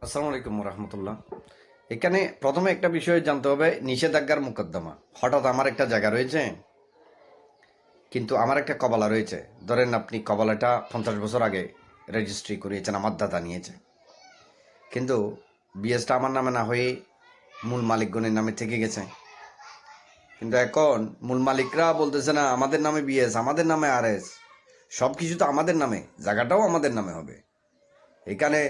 আসসালামু আলাইকুম রহমতুল্লাহ। এখানে প্রথমে একটা বিষয় জানতে হবে, নিষেধাজ্ঞার মোকদ্দমা। হঠাৎ আমার একটা জায়গা রয়েছে, কিন্তু আমার একটা কবালা রয়েছে। ধরেন আপনি কবালাটা 50 বছর আগে রেজিস্ট্রি করিয়েছেন, আমার দাদা নিয়েছে, কিন্তু বিএসটা আমার নামে না হয়ে মূল মালিকগণের নামে থেকে গেছে। কিন্তু এখন মূল মালিকরা বলতেছে না আমাদের নামে বিএস, আমাদের নামে আরএস, সব কিছু তো আমাদের নামে, জায়গাটাও আমাদের নামে হবে। এখানে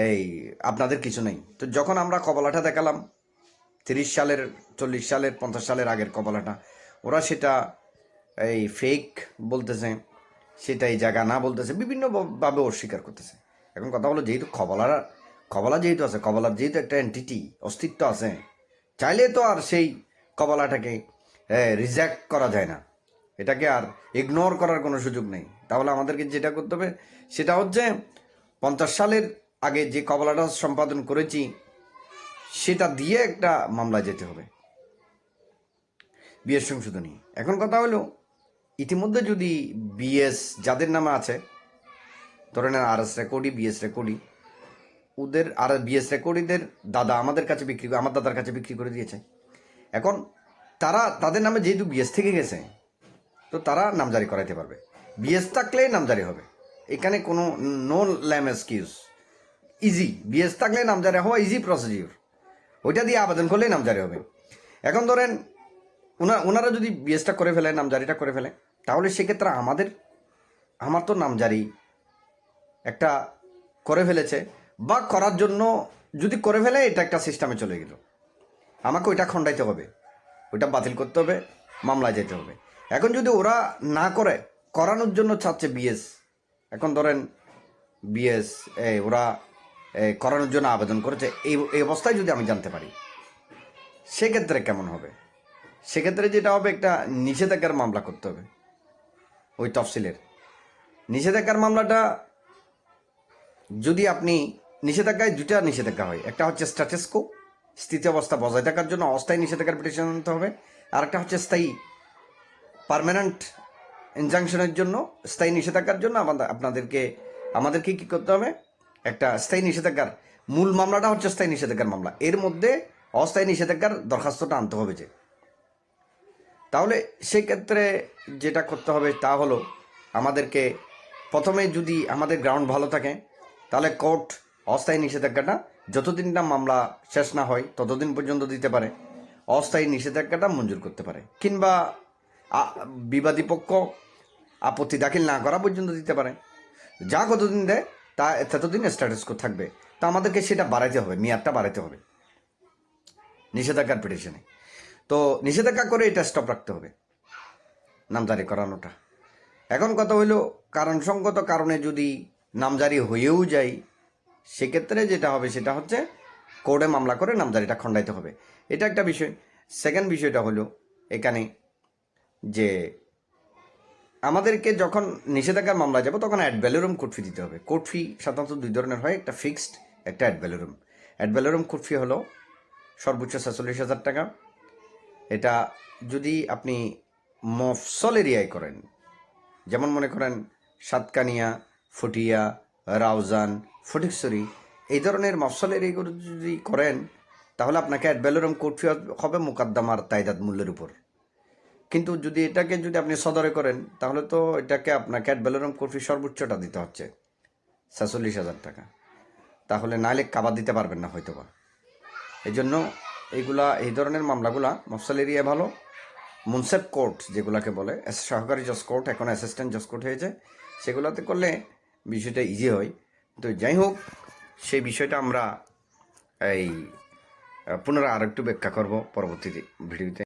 এই আপনাদের কিছু নেই। তো যখন আমরা কবলাটা দেখালাম 30 সালের, 40 সালের, 50 সালের আগের কবলাটা, ওরা সেটা এই ফেক বলতেছে, সেটা এই জায়গা না বলতেছে, বিভিন্নভাবে অস্বীকার করতেছে। এখন কথা হলো, যেহেতু কবলা যেহেতু আছে, কবলার যেহেতু একটা এন্টিটি, অস্তিত্ব আছে, চাইলে তো আর সেই কবলাটাকে রিজেক্ট করা যায় না, এটাকে আর ইগনোর করার কোনো সুযোগ নেই। তাহলে আমাদেরকে যেটা করতে হবে সেটা হচ্ছে 50 সালের আগে যে কবলাটা সম্পাদন করেছি সেটা দিয়ে একটা মামলায় যেতে হবে, বিএস সংশোধনী। এখন কথা হলো, ইতিমধ্যে যদি বিএস যাদের নামে আছে, ধরে নেন আর এস রেকর্ডি, বিএস রেকর্ডি, ওদের আর বিএস রেকর্ডিদের দাদা আমাদের কাছে বিক্রি, আমার দাদার কাছে বিক্রি করে দিয়েছে। এখন তাদের নামে যেহেতু বিএস থেকে গেছে, তো তারা নামজারি করাইতে পারবে। বিএস থাকলে নামজারি হবে, এখানে কোনো no lame excuse, easy. BS থাকলে নামজারি হওয়া ইজি প্রসিডিউর, ওইটা দিয়ে আবেদন করলেই নামজারি হবে। এখন ধরেন ওনারা যদি বিএসটা করে ফেলে, নামজারিটা করে ফেলে, তাহলে সেক্ষেত্রে আমার তো নামজারি একটা করে ফেলেছে, বা করার জন্য যদি করে ফেলে, এটা একটা সিস্টেমে চলে গেল, আমাকে ওইটা খণ্ডাইতে হবে, ওইটা বাতিল করতে হবে, মামলায় যেতে হবে। এখন যদি ওরা না করে, করানোর জন্য চাচ্ছে বিএস, এখন ধরেন বিএস ওরা করানোর জন্য আবেদন করেছে, এই অবস্থায় যদি আমি জানতে পারি, সেক্ষেত্রে কেমন হবে? সেক্ষেত্রে যেটা হবে, একটা নিষেধাজ্ঞার মামলা করতে হবে। ওই তফসিলের নিষেধাজ্ঞার মামলাটা, যদি আপনি নিষেধাজ্ঞায় দুটা নিষেধাজ্ঞা হয়, একটা হচ্ছে স্ট্যাটাসকো, স্থিতি অবস্থা বজায় থাকার জন্য অস্থায়ী নিষেধাজ্ঞার পিটিশন আনতে হবে, আর একটা হচ্ছে স্থায়ী, পার্মানেন্ট ইনজাংশনের জন্য, স্থায়ী নিষেধাজ্ঞার জন্য আমাদেরকে কি করতে হবে, একটা স্থায়ী নিষেধাজ্ঞার মূল মামলাটা হচ্ছে স্থায়ী নিষেধাজ্ঞার মামলা, এর মধ্যে অস্থায়ী নিষেধাজ্ঞার দরখাস্তটা আনতে হবে যে। তাহলে সেক্ষেত্রে যেটা করতে হবে তা হলো, আমাদেরকে প্রথমে যদি আমাদের গ্রাউন্ড ভালো থাকে, তাহলে কোর্ট অস্থায়ী নিষেধাজ্ঞাটা যতদিন না মামলা শেষ না হয় ততদিন পর্যন্ত দিতে পারে, অস্থায়ী নিষেধাজ্ঞাটা মঞ্জুর করতে পারে, কিংবা বিবাদী পক্ষ আপত্তি দাখিল না করা পর্যন্ত দিতে পারে। যা কতদিন দেয় তা ততদিন স্ট্যাটাস কো থাকবে। তা আমাদেরকে সেটা বাড়াইতে হবে, মেয়াদটা বাড়াইতে হবে নিষেধাজ্ঞার পিটিশনে। তো নিষেধাজ্ঞা করে এটা স্টপ রাখতে হবে, নামজারি করানোটা। এখন কথা হইল, কারণসঙ্গত কারণে যদি নামজারি হয়েও যায়, সেক্ষেত্রে যেটা হবে সেটা হচ্ছে কোর্টে মামলা করে নামজারিটা খণ্ডাইতে হবে, এটা একটা বিষয়। সেকেন্ড বিষয়টা হলো এখানে যে, আমাদেরকে যখন নিষেধাজ্ঞার মামলা যাব, তখন অ্যাড ভ্যালোরম কোর্ট ফি দিতে হবে। কোর্ট ফি সাধারণত দুই ধরনের হয়, একটা ফিক্সড, একটা অ্যাড ভ্যালোরম। অ্যাড ভ্যালোরম কোর্ট ফি হলো সর্বোচ্চ 46,000 টাকা। এটা যদি আপনি মফসল এরিয়ায় করেন, যেমন মনে করেন সাতকানিয়া, ফটিয়া, রাউজান, ফটিকছড়ি, এই ধরনের মফসল এরিয়াগুলো যদি করেন, তাহলে আপনাকে অ্যাড ভ্যালোরম কোর্ট ফি হবে মোকদ্দমার তাইদাদ মূল্যের উপর। কিন্তু যদি আপনি সদরে করেন, তাহলে তো এটাকে আপনাকে অ্যাড ভ্যালোরম কোর্ট ফি সর্বোচ্চটা দিতে হচ্ছে 46,000 টাকা। তাহলে নাহলে কাবার দিতে পারবেন না হয়তোবা। এই জন্য এই ধরনের মামলাগুলা মফসল এরিয়ায় ভালো। মুন্সেফ কোর্ট যেগুলাকে বলে, সহকারী জজ কোর্ট, এখন অ্যাসিস্ট্যান্ট জজ কোর্ট হয়েছে, সেগুলোতে করলে বিষয়টা ইজি হয়। তো যাই হোক, সেই বিষয়টা আমরা পুনরায় আরেকটু ব্যাখ্যা করব পরবর্তী ভিডিওতে।